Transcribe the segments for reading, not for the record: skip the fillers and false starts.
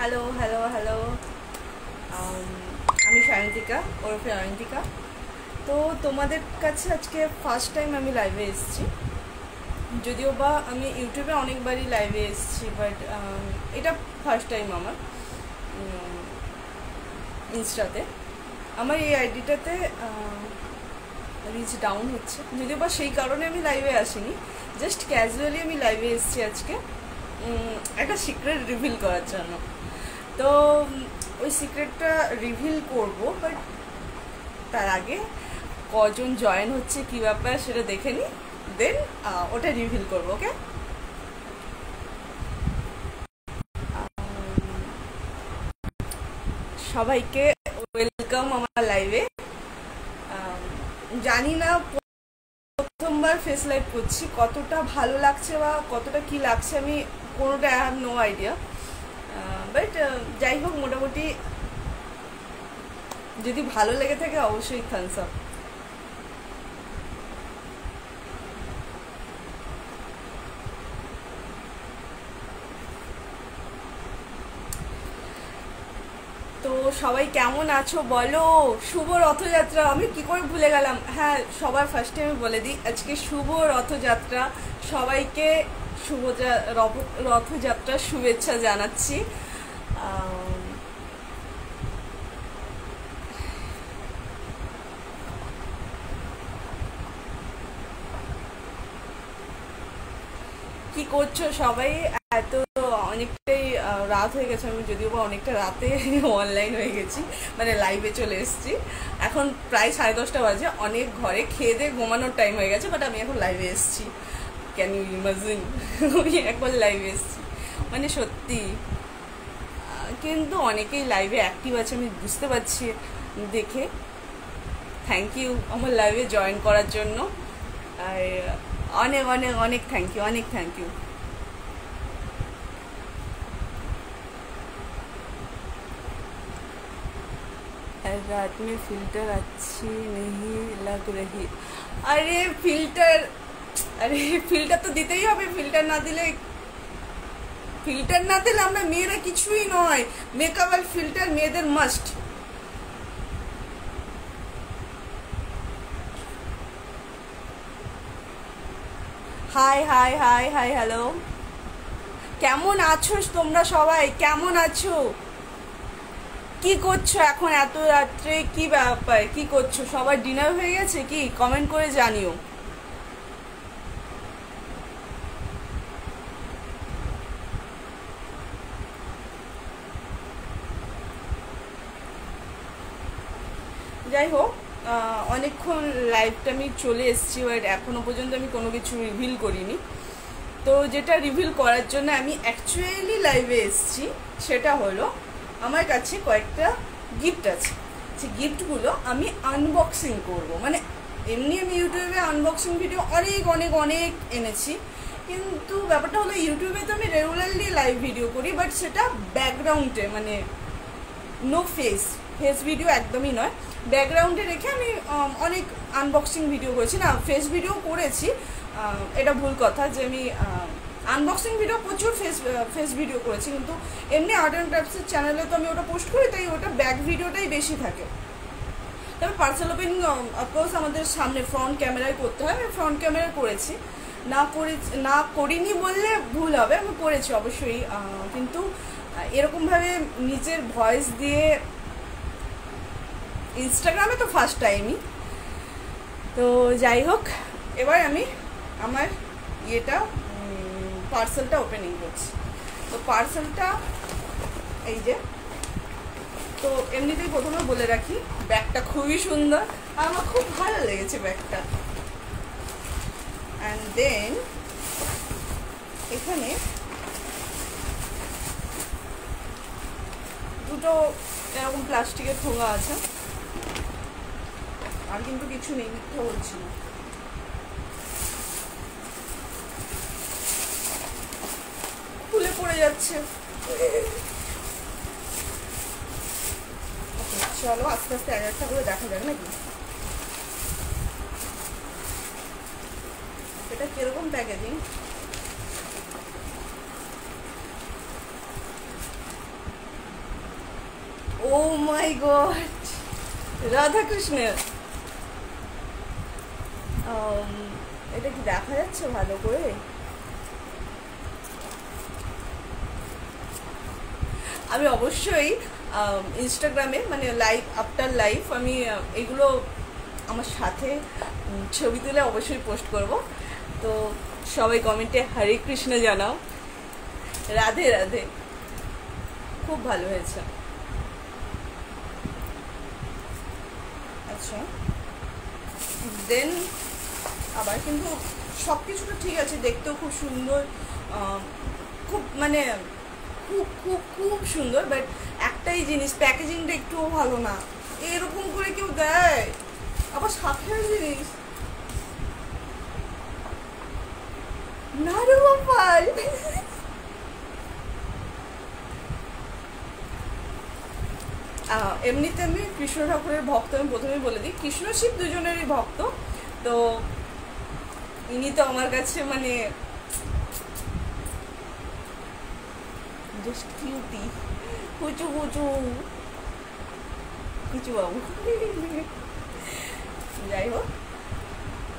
Hello hello hello আমি সায়ন্তিকা ওরফে অয়ন্তিকা। তো তোমাদের কাছে আজকে ফার্স্ট টাইম আমি লাইভে এসেছি, যদিও বা আমি ইউটিউবে অনেকবারই লাইভে এসেছি, বাট এটা ফার্স্ট টাইম আমার ইনস্টাতে। আমার এই আইডিটাতে রিচ ডাউন হচ্ছে, যদিও বা সেই কারণে আমি লাইভে আসিনি, জাস্ট ক্যাজুয়ালি আমি লাইভে এসেছি আজকে একটা সিক্রেট রিভিল করার জন্য। তো ওই সিক্রেটটা রিভিল করব, বাট তার আগে কজন জয়েন হচ্ছে কী ব্যাপার সেটা দেখে নিই, দেন ওটা রিভিল করবো। ওকে, সবাইকে ওয়েলকাম আমার লাইভে। জানি না প্রথমবার ফেস লাইভ করছি, কতটা ভালো লাগছে বা কতটা কি লাগছে আমি কোনোটা I have no idea, but যাই হোক, মোটামুটি যদি ভালো লেগে থাকে অবশ্যই থামস আপ। তো সবাই কেমন আছো বলো। শুভ রথযাত্রা, আমি কি করে ভুলে গেলাম। হ্যাঁ, সবার ফার্স্টে আমি বলে দিই আজকে শুভ রথযাত্রা। সবাইকে শুভ রথযাত্রার শুভেচ্ছা জানাচ্ছি। কি করছো সবাই? এত অনেকটাই রাত হয়ে গেছে, আমি যদিও বা অনেকটা রাতে অনলাইন হয়ে গেছি, মানে লাইভে চলে এসেছি। এখন প্রায় 10:30 বাজে, অনেক ঘরে খেয়ে দিয়ে ঘুমানোর টাইম হয়ে গেছে, বাট আমি এখন লাইভে এসেছি। ক্যান ইউ ইমাজিন, আমি এখন লাইভে এসেছি, মানে সত্যি। কিন্তু অনেকেই লাইভে অ্যাক্টিভ আছে আমি বুঝতে পারছি দেখে। থ্যাংক ইউ আমার লাইভে জয়েন করার জন্য, আর অনেক অনেক অনেক থ্যাংক ইউ, অনেক থ্যাংক ইউ। रात में फिल्टर अच्छी नहीं लग रही। अरे फिल्टर, अरे फिल्टर তো দিতেই হবে, ফিল্টার না দিলে আমরা মেয়েরা কিছুই নয়। মেকআপ আর ফিল্টার মেয়েদের must. High high high hi hello, কেমন আছো তোমরা সবাই? কেমন আছো? কি করছো এখন এত রাত্রে? কি ব্যাপার, কি করছো? সবার ডিনার হয়ে গেছে কি? কমেন্ট করে জানিও। যাই হোক, অনেকক্ষণ লাইভটা আমি চলে এসেছি, বাট এখনো পর্যন্ত আমি কোনো কিছু রিভিল করিনি। তো যেটা রিভিল করার জন্য আমি অ্যাকচুয়ালি লাইভে এসেছি সেটা হলো, আমার কাছে কয়েকটা গিফট আছে। সেই গিফটগুলো আমি আনবক্সিং করব। মানে এমনি আমি ইউটিউবে আনবক্সিং ভিডিও অনেক অনেক অনেক এনেছি, কিন্তু ব্যাপারটা হলো ইউটিউবে তো আমি রেগুলারলি লাইভ ভিডিও করি, বাট সেটা ব্যাকগ্রাউন্ডে, মানে নো ফেস ভিডিও একদমই নয়, ব্যাকগ্রাউন্ডে রেখে আমি অনেক আনবক্সিং ভিডিও করেছি। না, ফেস ভিডিও করেছি, এটা ভুল কথা যে আমি আনবক্সিং ভিডিও প্রচুর ফেস ভিডিও করেছি, কিন্তু এমনি আর্ট অ্যান্ড ক্রাফটসের চ্যানেলে তো আমি ওটা পোস্ট করি, তাই ওটা ব্যাক ভিডিওটাই বেশি থাকে। তবে পার্সেল ওপেনিং অফকোর্স আমাদের সামনে ফ্রন্ট ক্যামেরায় করতে হয়, আমি ফ্রন্ট ক্যামেরায় করেছি। না করিনি বললে ভুল হবে, আমি করেছি অবশ্যই, কিন্তু এরকমভাবে নিজের ভয়েস দিয়ে ইনস্টাগ্রামে তো ফার্স্ট টাইমই। তো যাই হোক, এবার আমি আমার পার্সেলটা ওপেনিং করছি। তো পার্সেলটা এই যে, তো এমনিতেই প্রথমে বলে রাখি ব্যাগটা খুবই সুন্দর, আর আমার খুব ভালো লেগেছে ব্যাগটা। অ্যান্ড দেন এখানে দুটো এরকম প্লাস্টিকের ঠোঙা আছে, আর কিন্তু কিছু নেই, মিথ্যা বলছি না। খুলে পড়ে যাচ্ছে। চলো আস্তে আস্তে এক একটা করে দেখা যাক নাকি এটা কিরকম প্যাকেজিং। ও মাই গড, রাধা কৃষ্ণ। এটা কি দেখা যাচ্ছে ভালো করে? আমি অবশ্যই ইনস্টাগ্রামে মানে লাইভ আফটার লাইভ আমি এগুলো আমার সাথে ছবি তুলে অবশ্যই পোস্ট করব। তো সবাই কমেন্টে হরে কৃষ্ণ জানাও, রাধে রাধে। খুব ভালো হয়েছে। আচ্ছা, দেন আবার কিন্তু সব কিছুটা ঠিক আছে, দেখতেও খুব সুন্দর, খুব মানে খুব খুব খুব সুন্দর। বাট একটাই জিনিস, প্যাকেজিংটা একটুও ভালো না। এরকম করে কেউ দেয়? আবার শাখের জিনিস না রে বাপাল। এমনিতে আমি কৃষ্ণ ঠাকুরের ভক্ত, আমি প্রথমেই বলে দিই, কৃষ্ণ শিব দুজনেরই ভক্ত। তো ইনি তো আমার কাছে মানে জাস্ট কিউটি, কুচু কুচু কুচু বাবু। যাই হোক,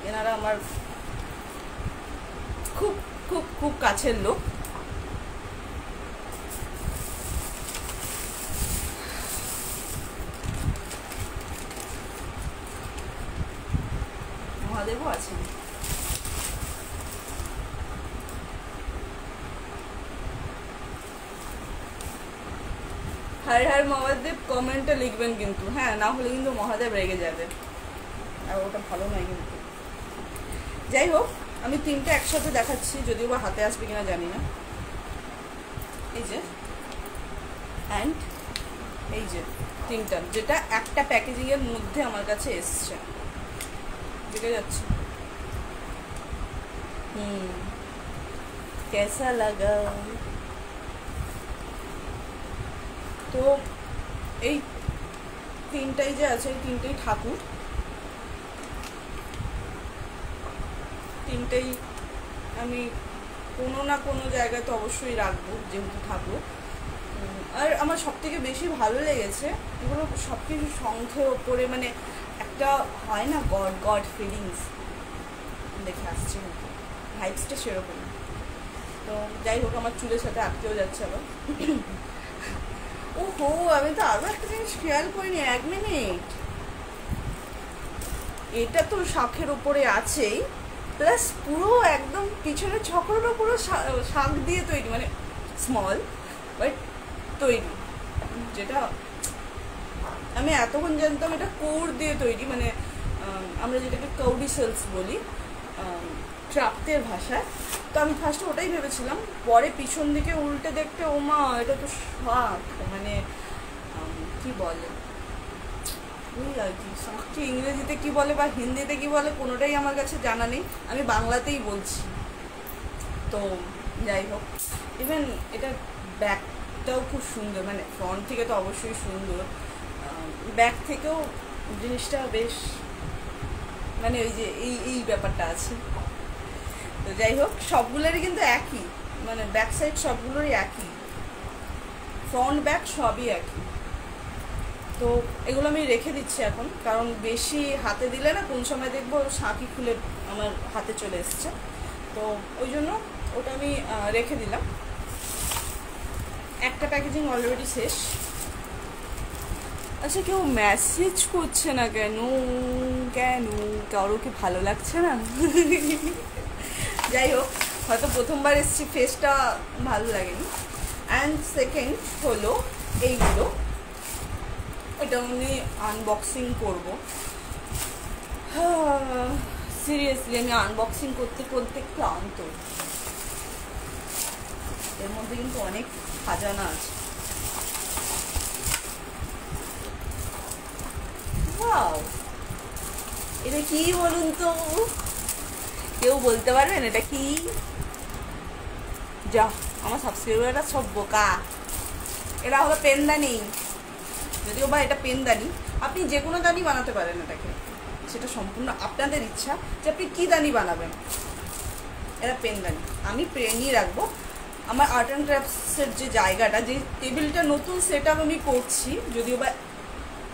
এনারা আমার খুব খুব খুব কাছের লোক। মহাদেবও আছেন। হর হর মহাদেব কমেন্টে লিখবেন কিন্তু, হ্যাঁ, না হলে কিন্তু মহাদেব রেগে যাবে, আর ওটা ভালো নয় কিন্তু। যাই হোক, আমি তিনটে একসাথে দেখাচ্ছি, যদিও বা হাতে আসবে কিনা জানি না। এই যে, অ্যান্ড এই যে তিনটা, যেটা একটা প্যাকেজিংয়ের মধ্যে আমার কাছে এসছে, দেখে যাচ্ছে। কেসা লাগা? তো এই তিনটাই যে আছে, এই তিনটেই ঠাকুর, তিনটেই আমি কোনো না কোনো জায়গায় তো অবশ্যই রাখবো, যেহেতু ঠাকুর। আর আমার সব থেকে বেশি ভালো লেগেছে এগুলো সব কিছু শঙ্খের ওপরে, মানে একটা হয় না গড গড ফিলিংস, দেখে আসছে কিন্তু ভাইবসটা সেরকম। তো যাই হোক, আমার চুলের সাথে আটকেও যাচ্ছে আবার। ওহো, আমি তো আরো একটা জিনিস খেয়াল করিনি, 1 মিনিট। এটা তো শাঁখের ওপরে আছেই, প্লাস পুরো একদম পিছনের ছকরটা পুরো শাঁখ দিয়ে তৈরি, মানে স্মল বাট তৈরি, যেটা আমি এতক্ষণ জানতাম এটা কৌড় দিয়ে তৈরি, মানে আমরা যেটাকে কৌডি সেলস বলি ক্রাফটের ভাষায়। তো আমি ফার্স্টে ওটাই ভেবেছিলাম, পরে পিছন দিকে উল্টে দেখতে, ওমা এটা তো শাঁখ, মানে কি বলে ওই আর কি, শাঁখকে ইংরেজিতে কি বলে বা হিন্দিতে কি বলে কোনোটাই আমার কাছে জানা নেই, আমি বাংলাতেই বলছি। তো যাই হোক, ইভেন এটা ব্যাকটাও খুব সুন্দর, মানে ফ্রন্ট থেকে তো অবশ্যই সুন্দর, ব্যাক থেকেও জিনিসটা বেশ, মানে ওই যে এই ব্যাপারটা আছে। তো যাই হোক, সবগুলোরই কিন্তু একই, মানে ব্যাক সাইড সবগুলোরই একই, ফ্রন্ট ব্যাক সবই একই। তো এগুলো আমি রেখে দিচ্ছি এখন, কারণ বেশি হাতে দিলে না কোন সময় দেখবো শাঁখই খুলে আমার হাতে চলে এসছে, তো ওই জন্য ওটা আমি রেখে দিলাম। একটা প্যাকেজিং অলরেডি শেষ। আচ্ছা, কেউ মেসেজ করছে না কেন? কেন কারো কি ভালো লাগছে না? যাই হোক, হয়তো প্রথমবার এসেছি, ফেসটা ভালো লাগেনি। অ্যান্ড সেকেন্ড হলো এইগুলো, এটা আমি আনবক্সিং করবো। সিরিয়াসলি আমি আনবক্সিং করতে করতে ক্লান্ত। এর মধ্যে কিন্তু অনেক খাজানা আছে। ওয়াও, এটা কি বলুন তো? কেউ বলতে পারবেন এটা কি? যা, আমার সাবস্ক্রাইবাররা সব বোকা। এটা হলো পেনদানি, যদিও বা এটা পেনদানি, আপনি যে কোনো দানি বানাতে পারেন এটাকে, সেটা সম্পূর্ণ আপনাদের ইচ্ছা যে আপনি কী দানি বানাবেন। এটা পেনদানি, আমি পেনই রাখবো। আমার আর্ট অ্যান্ড ক্রাফটসের যে জায়গাটা, যে টেবিলটা নতুন সেট আপ আমি করছি, যদিও বা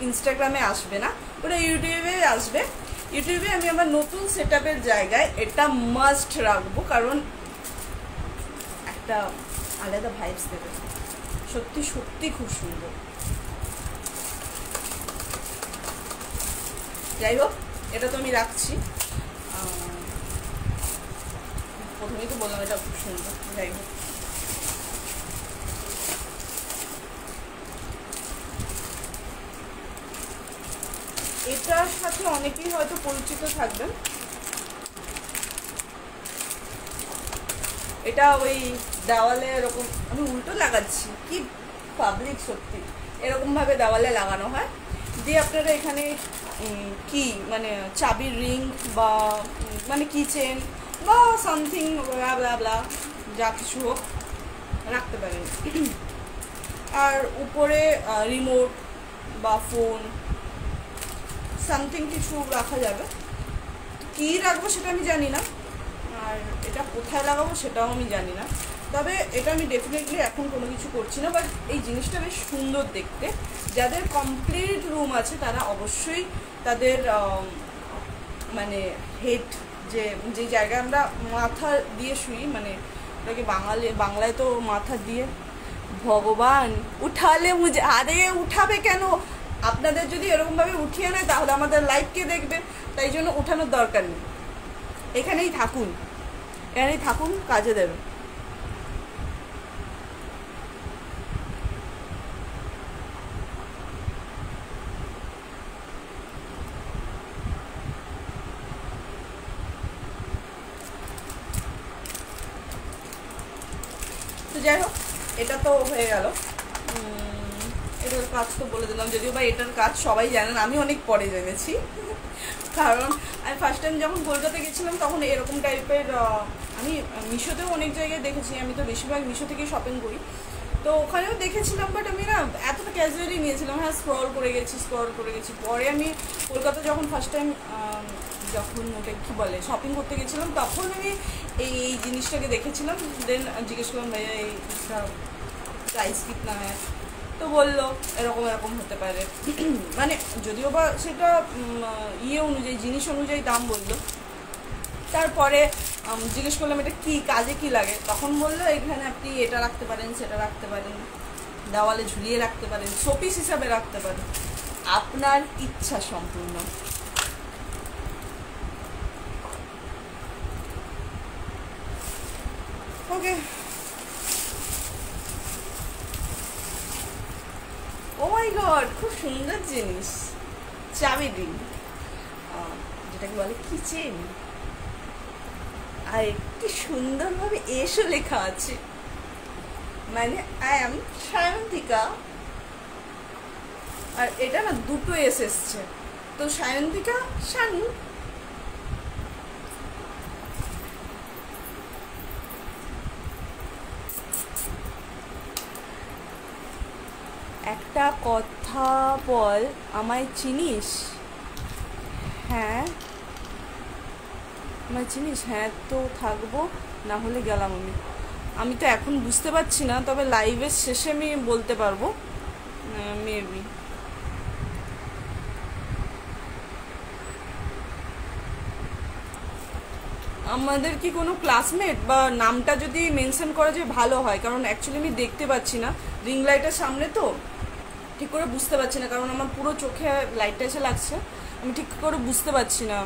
ইনস্টাগ্রামে আসবে না, ওটা ইউটিউবে আসবে। ইউটিউবে আমি আমার নতুন সেট আপের জায়গায় এটা মাস্ট রাখবো, কারণ একটা আলাদা ভাইবস দেবে। সত্যি সত্যি খুব সুন্দর। যাই হোক, এটা তো আমি রাখছি। প্রথমেই তো বললাম এটা খুব সুন্দর। যাই হোক, এটার সাথে অনেকেই হয়তো পরিচিত থাকবেন। এটা ওই দেওয়ালে এরকম, আমি উল্টো লাগাচ্ছি, কি পাবলিক সত্যি, এরকম ভাবে দেওয়ালে লাগানো হয়। দিয়ে আপনারা এখানে কি মানে চাবির রিং বা মানে কিচেন বা সামথিং ব্লা যা কিছু হোক রাখতে পারেন। আর উপরে রিমোট বা ফোন সামথিং কিছু রাখা যাবে। কি রাখবো সেটা আমি জানি না, আর এটা কোথায় লাগাবো সেটাও আমি জানি না। তবে এটা আমি ডেফিনেটলি এখন কোনো কিছু করছি না, বাট এই জিনিসটা বেশ সুন্দর দেখতে। যাদের কমপ্লিট রুম আছে তারা অবশ্যই তাদের মানে হেড, যে জায়গায় আমরা মাথা দিয়ে শুই, মানে ওটাকে বাংলায় তো মাথা দিয়ে, ভগবান উঠালে মুঝে, আরে উঠাবে কেন? আপনাদের যদি এরকমভাবে উঠিয়ে নেয় তাহলে আমাদের লাইভ কে দেখবে? তাই জন্য উঠানোর দরকার নেই, এখানেই থাকুন, এখানেই থাকুন, কাজে দেবে। তো যাই হোক, এটা তো হয়ে গেল। এটার কাজ তো বলে দিলাম, যদিও বা এটার কাজ সবাই জানেন, আমি অনেক পরে জেনেছি। কারণ আমি ফার্স্ট টাইম যখন কলকাতা গেছিলাম তখন এরকম টাইপের, আমি মিশোতেও অনেক জায়গায় দেখেছি, আমি তো বেশিরভাগ মিশো থেকেই শপিং করি, তো ওখানেও দেখেছিলাম, বাট আমি না এতটা ক্যাজুয়ালি নিয়েছিলাম। হ্যাঁ, স্ক্রল করে গেছি। পরে আমি কলকাতা যখন ফার্স্ট টাইম যখন ওটা কী বলে শপিং করতে গেছিলাম, তখন আমি এই জিনিসটাকে দেখেছিলাম। দেন জিজ্ঞেস করলাম, ভাইয়া এই প্রাইস কিতনা হ্যাঁ? তো বললো এরকম হতে পারে। মানে যদিও বা সেটা অনুযায়ী, জিনিস অনুযায়ী দাম বললো। তারপরে জিজ্ঞেস করলাম এটা কি কাজে কি লাগে, তখন বললো এখানে আপনি এটা রাখতে পারেন, সেটা রাখতে পারেন, দেওয়ালে ঝুলিয়ে রাখতে পারেন, শোপিস হিসাবে রাখতে পারেন, আপনার ইচ্ছা সম্পূর্ণ। ওকে, ও মাই গড, খুব সুন্দর জিনিস, চাবি রিং, যেটাকে বলে কিচেন, আর একটি সুন্দরভাবে এসো লেখা আছে, মানে আই এম সায়ন্তিকা। আর এটা না দুটো এস এসছে, তো সায়ন্তিকা শানু। একটা কথা বল, আমায় চিনিস? হ্যাঁ, আমায় চিনিস? হ্যাঁ তো থাকবো, না হলে গেলাম আমি তো এখন বুঝতে পারছি না, তবে লাইভের শেষে আমি বলতে পারবো মেবি। আমাদের কি কোনো ক্লাসমেট বা নামটা যদি মেনশন করা যায় ভালো হয়, কারণ অ্যাকচুয়ালি আমি দেখতে পাচ্ছি না, রিং লাইটের সামনে তো ঠিক করে বুঝতে পারছি না, কারণ আমার পুরো চোখে লাইটটা এসে লাগছে, আমি ঠিক করে বুঝতে পারছি না।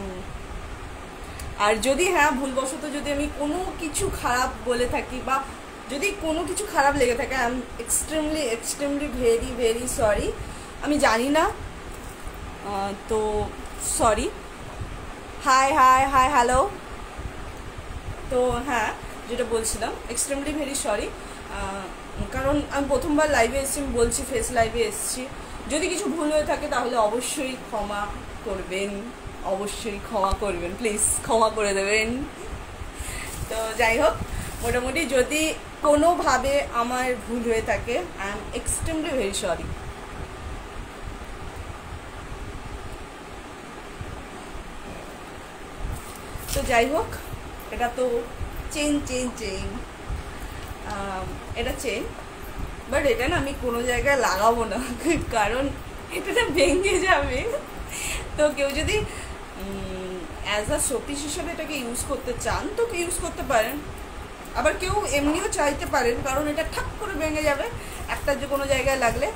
আর যদি হ্যাঁ ভুলবশত যদি আমি কোনো কিছু খারাপ বলে থাকি বা যদি কোনো কিছু খারাপ লেগে থাকে, I am extremely very very sorry. আমি জানি না, তো sorry. High high hi hello. তো হ্যাঁ, যেটা বলছিলাম, এক্সট্রিমলি ভেরি সরি, কারণ আমি প্রথমবার লাইভে এসেছি, আমি বলছি ফেস লাইভে এসেছি, যদি কিছু ভুল হয়ে থাকে তাহলে অবশ্যই ক্ষমা করবেন, প্লিজ ক্ষমা করে দেবেন। তো যাই হোক, মোটামুটি যদি কোনোভাবে আমার ভুল হয়ে থাকে, I am extremely very sorry. তো যাই হোক, এটা তো চেন এটা চেন, বাট এটা না আমি কোনো জায়গায় লাগাবো না, কারণ এটা না ভেঙে যাবে। তো কেউ যদি অ্যাজ আ শোপিস হিসেবে এটাকে ইউজ করতে চান তো ইউজ করতে পারেন, আবার কেউ এমনিও চাইতে পারেন, কারণ এটা ঠাক করে ভেঙে যাবে একটা যে কোনো জায়গায় লাগলে।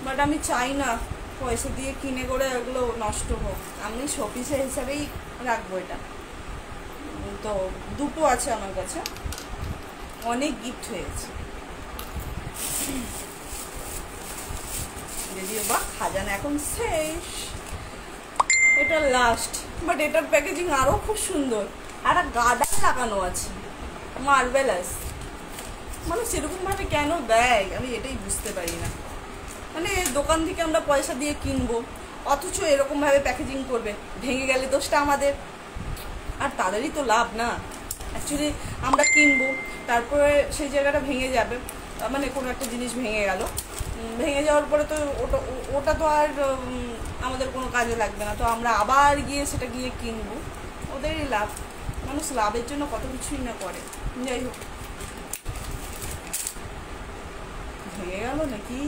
বাট আমি চাই না পয়সা দিয়ে কিনে করে এগুলো নষ্ট হোক, আমি শোপিসে হিসাবেই রাখবো এটা। তো দুটো আছে আমার কাছে, অনেক গিফট হয়েছে, যদিও বা খাজানা এখন শেষ, এটা লাস্ট। বাট এটার প্যাকেজিং আরও খুব সুন্দর, একটা গার্ডার লাগানো আছে, মার্ভেলাস। মানে সেরকমভাবে কেন দেয় আমি এটাই বুঝতে পারি না। মানে দোকান থেকে আমরা পয়সা দিয়ে কিনবো, অথচ এরকমভাবে প্যাকেজিং করবে, ভেঙে গেলে দোষটা আমাদের, আর তাদেরই তো লাভ না। অ্যাকচুয়ালি আমরা কিনবো, তারপরে সেই জায়গাটা ভেঙে যাবে, মানে কোনো একটা জিনিস ভেঙে গেল, ভেঙে যাওয়ার পরে তো ওটা তো আর আমাদের কোনো কাজে লাগবে না, তো আমরা আবার গিয়ে সেটা গিয়ে কিনবো, ওদেরই লাভ। মানুষ লাভের জন্য কত কিছুই না করে। যাই হোক, ভেঙে গেল নাকি,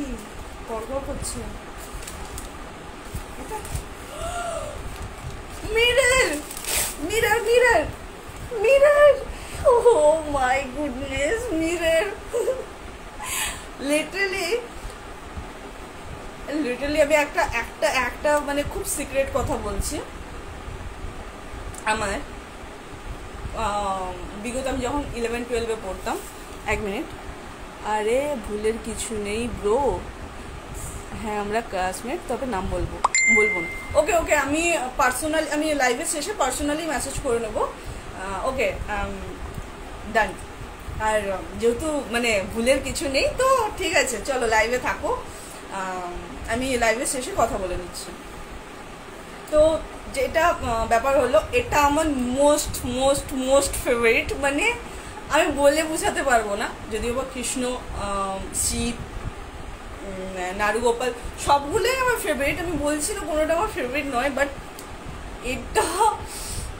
কড়কড় করছে। এটা mirror, mirror, mirror, mirror, oh my goodness, mirror. Literally আমি একটা একটা একটা মানে খুব সিক্রেট কথা বলছি। আমার বিগত আমি যখন 11-12-এ পড়তাম, 1 মিনিট, আরে ভুলের কিছু নেই ব্রো, হ্যাঁ আমরা ক্লাসমেট, তবে নাম বলবো না। ওকে ওকে, আমি পার্সোনালি, আমি লাইভের শেষে পার্সোনালি মেসেজ করে নেবো। ওকে, ডান। আর যেহেতু মানে ভুলের কিছু নেই তো ঠিক আছে, চলো লাইভে থাকো, আমি লাইভের শেষে কথা বলে নিচ্ছি। তো যেটা ব্যাপার হলো, এটা আমার মোস্ট মোস্ট মোস্ট ফেভারিট, মানে আমি বলে বোঝাতে পারবো না। যদিও বা কৃষ্ণ, শিব, নারুগোপাল সবগুলোই আমার ফেভারিট, আমি বলছি না কোনোটা আমার ফেভারিট নয়, বাট এটা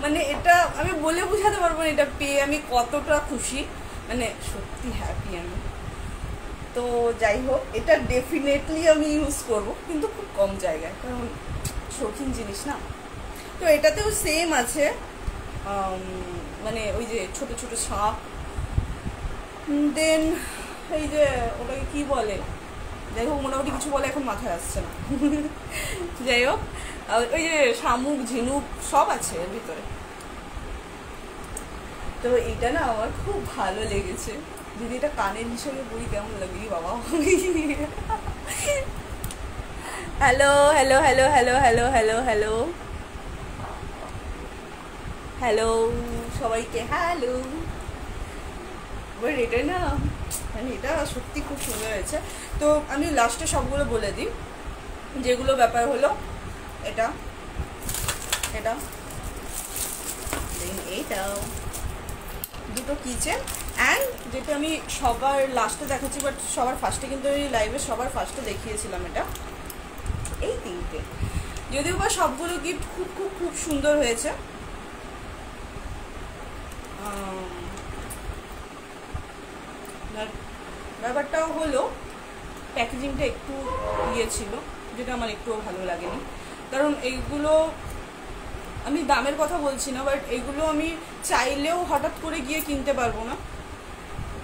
মানে এটা আমি বলে বোঝাতে পারবো না, এটা পেয়ে আমি কতটা খুশি, মানে সত্যি হ্যাপি আমি। তো যাই হোক, এটা ডেফিনেটলি আমি ইউজ করব, কিন্তু খুব কম জায়গায়, কারণ শৌখিন জিনিস না। তো এটাতেও সেম আছে, মানে ওই যে ছোট ছোট সাপ, দেন এই যে ওটাকে কি বলে, যাই হোক মোটামুটি কিছু বলে এখন মাথায় আসছে না। যাই হোক, ওই যে শামুক, ঝিনুক সব আছে এর ভিতরে। তো এটা না আমার খুব ভালো লেগেছে, যদি এটা কানের হিসেবে বলি কেমন লাগবে বাবা। Hello hello hello hello hello hello hello hello সবাইকে হ্যালো। এবার এটা না মানে এটা সত্যি খুব সুন্দর হয়েছে। তো আমি লাস্টে সবগুলো বলে দিই, যেগুলো ব্যাপার হলো এটা এটা এইটাও দুটো কিচেন, অ্যান্ড যেটা আমি সবার লাস্টে দেখাচ্ছি, বাট সবার ফার্স্টে কিন্তু এই লাইভে সবার ফার্স্টে দেখিয়েছিলাম, এটা এই তিনটে। যদিও বা সবগুলো গিফট খুব খুব খুব সুন্দর হয়েছে। ব্যাপারটাও হলো প্যাকেজিংটা একটু ইয়ে ছিল, যেটা আমার একটুও ভালো লাগেনি, কারণ এইগুলো আমি দামের কথা বলছি না, বাট এগুলো আমি চাইলেও হঠাৎ করে গিয়ে কিনতে পারবো না।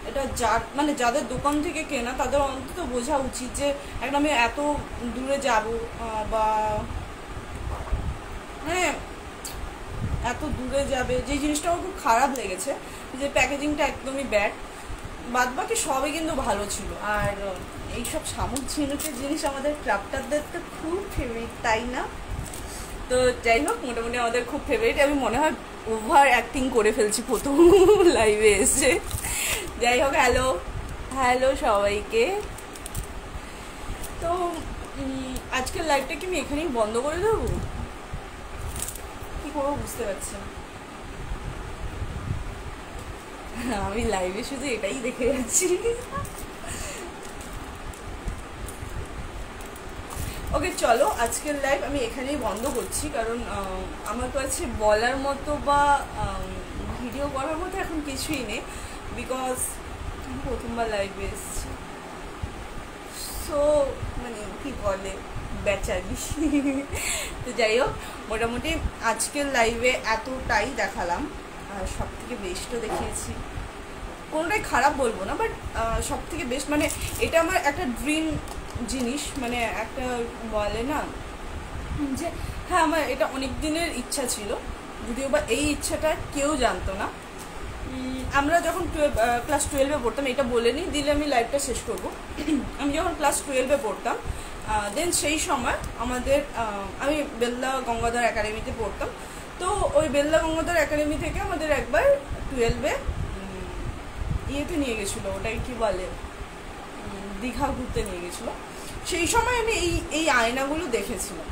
এটা মানে যাদের দোকান থেকে কেনা তাদের অন্তত বোঝা উচিত যে একটা আমি এত দূরে যাব, বা হ্যাঁ এত দূরে যাবে, যে জিনিসটা আমার খুব খারাপ লেগেছে, যে প্যাকেজিংটা একদমই ব্যাড। বাদ বাকি সবই কিন্তু ভালো ছিল। আর এইসব শামুক ঝিনুকের জিনিস আমাদের ক্রাফটারদের তো খুব ফেভারিট, তাই না? তো যাই হোক, মোটামুটি আমাদের খুব ফেভারিট। আমি মনে হয় ওভার অ্যাক্টিং করে ফেলছি প্রথম লাইভে এসে। যাই হোক, হ্যালো হ্যালো সবাইকে। তো আজকের লাইভটা কি আমি এখানেই বন্ধ করে দেবো, কি করবো বুঝতে পারছি না। আমি লাইভে শুধু এটাই দেখে যাচ্ছি। ওকে চলো, আজকের লাইভ আমি এখানেই বন্ধ করছি, কারণ আমার কাছে বলার মতো বা ভিডিও করার মতো এখন কিছুই নেই, বিকজ প্রথমবার লাইভে এসেছি, সো মানে কি বলে বেচারি। তো যাই হোক, মোটামুটি আজকের লাইভে এতটাই দেখালাম, সব থেকে বেস্টও দেখিয়েছি, কোনোটাই খারাপ বলবো না, বাট সব থেকে বেস্ট মানে এটা আমার একটা ড্রিম জিনিস, মানে একটা বলে না যে হ্যাঁ আমার এটা অনেক দিনের ইচ্ছা ছিল, যদিও বা এই ইচ্ছাটা কেউ জানতো না। আমরা যখন ক্লাস 12-এ পড়তাম, এটা বলে নিই দিলে আমি লাইভটা শেষ করব। আমি যখন ক্লাস 12-এ পড়তাম, দেন সেই সময় আমাদের আমি বেল্লা গঙ্গাধর একাডেমিতে পড়তাম, তো ওই বেল্লা গঙ্গাধর একাডেমি থেকে আমাদের একবার 12-এ ইয়েতে নিয়ে গেছিলো, ওটাই কি বলে দীঘা ঘুরতে নিয়ে গেছিলো। সেই সময় আমি এই আয়নাগুলো দেখেছিলাম।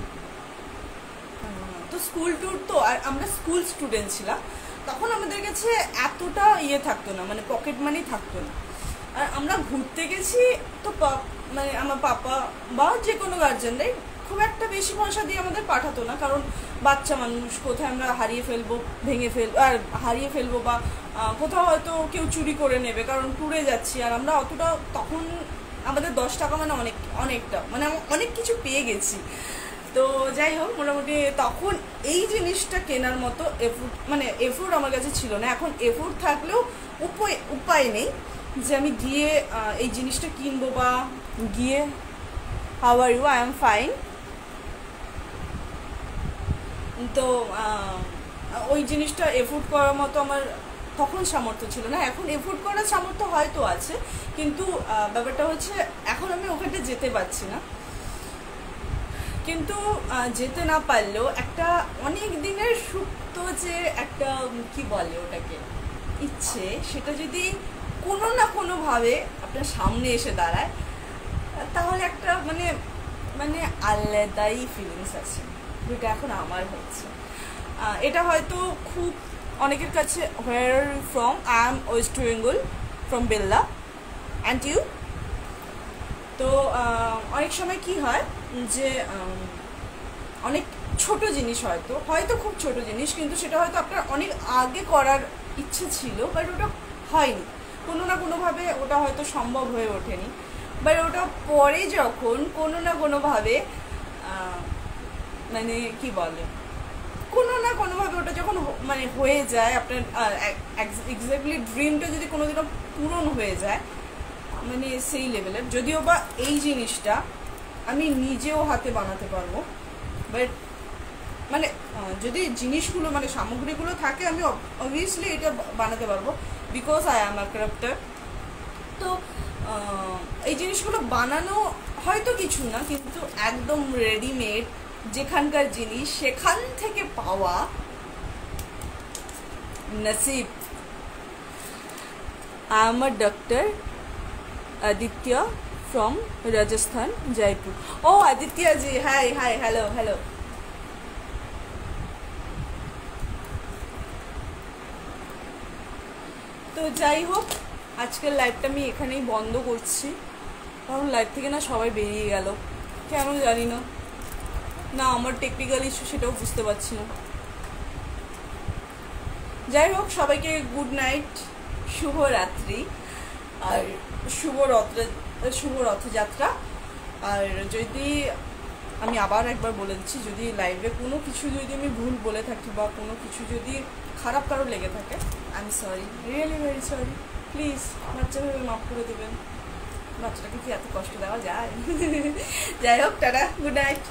তো স্কুল ট্যুর তো, আর আমরা স্কুল স্টুডেন্ট ছিলাম, তখন আমাদের কাছে এতটা ইয়ে থাকতো না, মানে পকেট মানি থাকতো না। আর আমরা ঘুরতে গেছি তো মানে আমার পাপা বা যে কোনো গার্জেনরাই খুব একটা বেশি পয়সা দিয়ে আমাদের পাঠাতো না, কারণ বাচ্চা মানুষ, কোথায় আমরা হারিয়ে ফেলবো, ভেঙে ফেলবো, আর হারিয়ে ফেলবো বা কোথাও হয়তো কেউ চুরি করে নেবে, কারণ ট্যুরে যাচ্ছি। আর আমরা অতটা তখন আমাদের 10 টাকা মানে অনেকটা মানে অনেক কিছু পেয়ে গেছি। তো যাই হোক, মোটামুটি তখন এই জিনিসটা কেনার মতো এফোর্ট আমার কাছে ছিল না। এখন এফোর্ট থাকলেও উপায় নেই যে আমি গিয়ে এই জিনিসটা কিনবো বা গিয়ে how are you, I am fine. তো ওই জিনিসটা এফোর্ট করার মতো আমার তখন সামর্থ্য ছিল না। এখন এফোর্ট করার সামর্থ্য হয়তো আছে, কিন্তু ব্যাপারটা হচ্ছে এখন আমি ওখানে যেতে পারছি না। কিন্তু যেতে না পারলেও একটা অনেক দিনের সুপ্ত যে একটা কি বলে ওটাকে ইচ্ছে, সেটা যদি কোনো না কোনোভাবে আপনার সামনে এসে দাঁড়ায়, তাহলে একটা মানে আলাদাই ফিলিংস আছে, যেটা এখন আমার হচ্ছে। এটা হয়তো খুব অনেকের কাছে, where are you from? I am West Bengal, from Bella, and you? তো অনেক সময় কি হয় যে অনেক ছোট জিনিস হয়তো খুব ছোট জিনিস, কিন্তু সেটা হয়তো আপনার অনেক আগে করার ইচ্ছে ছিল, বাট ওটা হয়নি, কোনো না কোনোভাবে ওটা হয়তো সম্ভব হয়ে ওঠেনি। বাট ওটা পরে যখন কোনো না কোনোভাবে মানে কি বলে, কোনো না কোনোভাবে ওটা যখন মানে হয়ে যায়, আপনার এক্স্যাক্টলি ড্রিমটা যদি কোনোদিনও পূরণ হয়ে যায়, মানে সেই লেভেলের, যদিও বা এই জিনিসটা আমি নিজেও হাতে বানাতে পারবো, বাট মানে যদি জিনিসগুলো মানে সামগ্রীগুলো থাকে, আমি অবভিয়াসলি এটা বানাতে পারবো, because I am a crafter. তো এই জিনিসগুলো বানানো হয়তো কিছু না, কিন্তু একদম রেডিমেড যেখানকার জিনিস সেখান থেকে পাওয়া নসিব। I am a doctor Aditya from Rajasthan, Jaipur. Oh, Aditya ji, hi, hello. তো যাই হোক, আজকের লাইভটা আমি এখানেই বন্ধ করছি, কারণ লাইভ থেকে না সবাই বেরিয়ে গেল, কেন জানি না আমার টেকনিক্যাল ইস্যু, সেটাও বুঝতে পারছি না। যাই হোক, সবাইকে গুড নাইট, শুভরাত্রি, আর শুভ রথযাত্রা। আর যদি আমি আবার একবার বলে দিচ্ছি, যদি লাইভে কোনো কিছু যদি আমি ভুল বলে থাকি বা কোনো কিছু যদি খারাপ কারো লেগে থাকে, I am sorry, really very sorry, please বাচ্চা ভেবে মাফ করে দেবেন। বাচ্চাটাকে কি এত কষ্ট দেওয়া যায়? যাই হোক, টাটা, গুড নাইট।